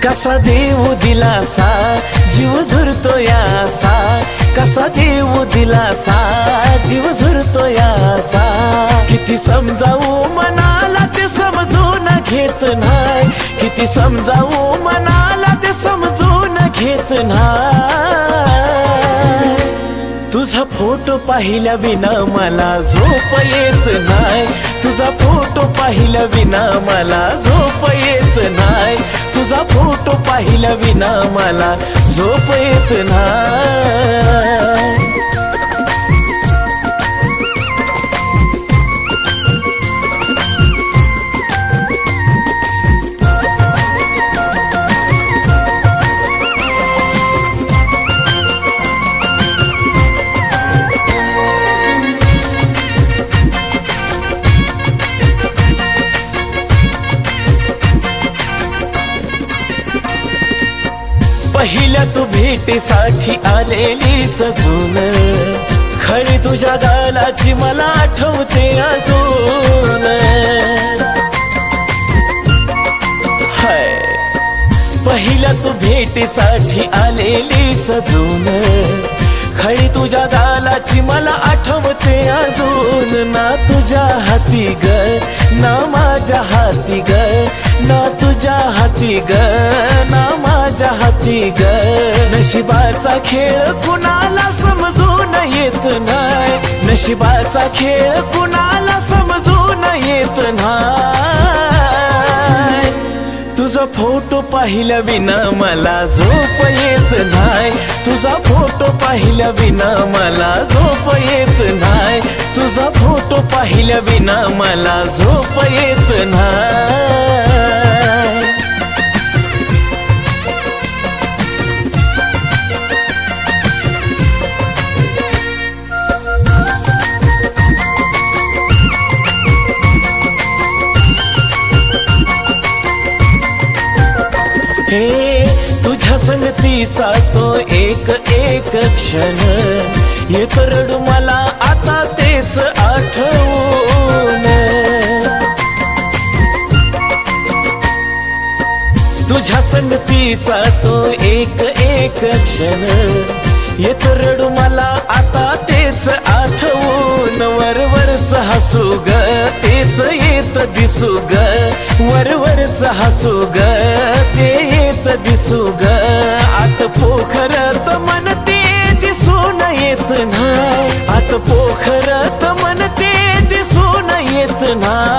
कसा देऊ दिलासा जीव झुरतो यासा, कसा देऊ दिलासा जीव झुरतो यासा। किती समजावू मनाला ते समजून घेत नाही, किती समजावू मनाला ते समजून घेत नाही। तुझा फोटो पाहिल्या विना मला झोप येत नाही, तुझा फोटो पाहिल्या विना मला झोप येत नाही, तुझा फोटो पाहिल्या विना मला झोप येत नाही। पहिल्या तू भेटीसाठी आलेली सजून, खरी तुझ्या गालाची मला आठवते अजून। हाय पहिल्या तू भेटीसाठी आलेली सजून, खरी तुझ्या गालाची मला आठवते अजून। ना तुझ्या हाती ग ना माझ्या हाती ग, ना तुझ्या हाती ग ना माझ्या हाती ग। नशिबाचा खेळ कुणाला समजून येत नाही, नशिबाचा खेळ कुणाला समजून येत नाही। तुझा फोटो पाहिल्या विना मला झोप येत नाही, तुझा फोटो पाहिल्या विना मला झोप येत नाही, तुझा फोटो पाहिल्या विना मला झोप येत नाही। तुझ्या संगतीचा तो एक एक क्षण येत रडू मला आता तेच आठवून। तुझ्या संगतीचा तो एक एक क्षण येत रडू मला आता तेच आठवून। वरवरच हसू ग तेच येत दिसू ग, वरवरच हसू ग ते येत दिसू ग। आत पोखरत मन ते दिसून येत नाही, आत पोखरत मन ते दिसून येत नाही।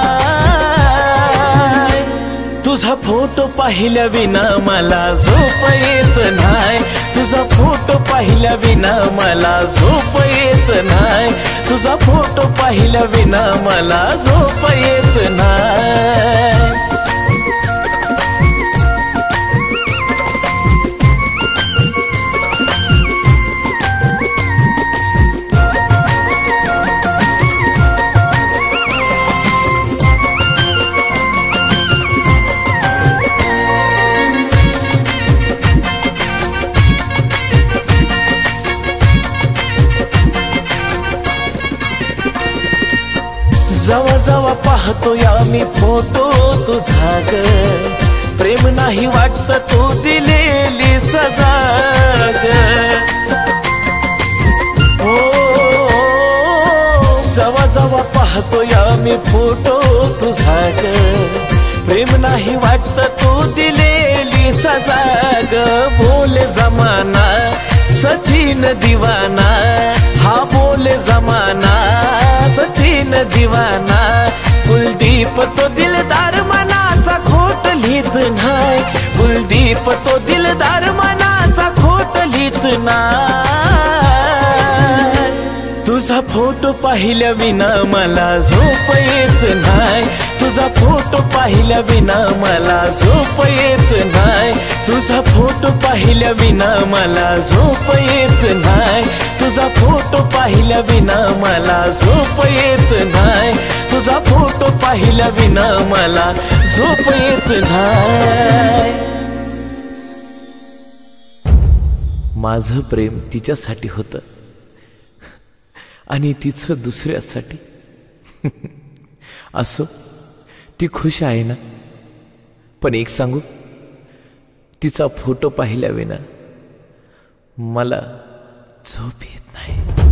तुझा फोटो पाहिल्या विना मला झोप येत नाही, तुझा फोटो पाहिल्या विना मला झोप येत नाही, तुझा फोटो पाहिल्या विना मला झोप येत नाही। जवा जवा पाहतो या मी फोटो तुझा ग, प्रेम नाही वाटत तू दिलेली सजा ग। हो जवा जवा पाहतो या मी फोटो तुझा ग, प्रेम नाही वाटत तू दिलेली सजा ग। बोले जमाना सचिन दीवाना, हा बोले जमाना सचिन दीवाना। कुलदीप तो दिलदार मनाचा खोट लिहित नाही, कुलदीप तो दिलदार मनाचा खोट लिहित नाही। तुझा फोटो पाहिल्या विना मला झोप येत नाही, तुझा फोटो पाहिल्या विना मला झोप येत नाही, तुझा फोटो पाहिल्या विना मला झोप येत नाही, तुझा फोटो पाहिल्या विना मला झोप येत नाही, तुझा फोटो पाहिल्या विना मला झोप येत नाही। माझं प्रेम तिच्यासाठी होतं आणि तिचं दुसऱ्यासाठी। असो ती खुश आहे ना, पण एक सांगू, तिचा फोटो पाहिल्याविना मला झोप येत नाही.